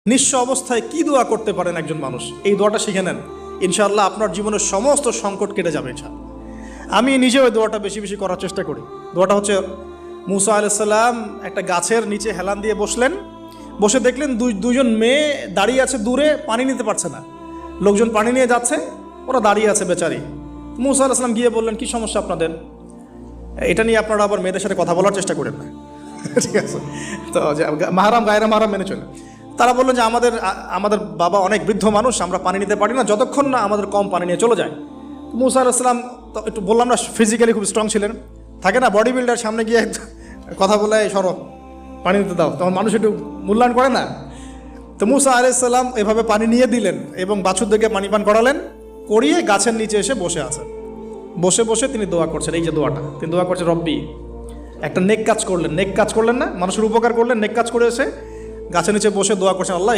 নিঃস্ব অবস্থায় কি দোয়া করতে পারেন একজন মানুষ, এই দোয়াটা শিখে নেন, ইনশাআল্লাহ আপনার জীবনের সমস্ত সংকট কেটে যাবে। আমি নিজেও ওই দোয়াটা বেশি বেশি করার চেষ্টা করি। দোয়াটা হচ্ছে, মুসা আলাইহিস সালাম একটা গাছের নিচে হেলান দিয়ে বসলেন, বসে দেখলেন দুইজন মেয়ে দাঁড়িয়ে আছে দূরে, পানি নিতে পারছে না, লোকজন পানি নিয়ে যাচ্ছে, ওরা দাঁড়িয়ে আছে বেচারি। মুসা আলাইহিস সালাম গিয়ে বললেন, কি সমস্যা আপনাদের? এটা নিয়ে আপনারা আবার মেয়েদের সাথে কথা বলার চেষ্টা করেন না, ঠিক আছে? তো মাহারাম গায়রা মাহারাম মেনে চলে। তারা বললেন যে আমাদের বাবা অনেক বৃদ্ধ মানুষ, আমরা পানি নিতে পারি না যতক্ষণ না আমাদের কম পানি নিয়ে চলে যায়। মুসা আলাইহিস সালাম তো একটু বললাম না, ফিজিক্যালি খুব স্ট্রং ছিলেন, থাকে না বডি বিল্ডার, সামনে গিয়ে কথা বলে সরো পানি নিতে দাও, তখন মানুষ একটু মূল্যায়ন করে না। তো মুসা আলাইহিস সালাম এভাবে পানি নিয়ে দিলেন এবং বাছুরদেরকে পানি পান করালেন, করিয়ে গাছের নিচে এসে বসে আছেন। বসে বসে তিনি দোয়া করছেন, এই যে দোয়াটা তিনি দোয়া করছেন, রব্বি, একটা নেক কাজ করলেন না, মানুষের উপকার করলেন, নেক কাজ করে এসে গাছের নিচে বসে দোয়া করছেন, আল্লাহ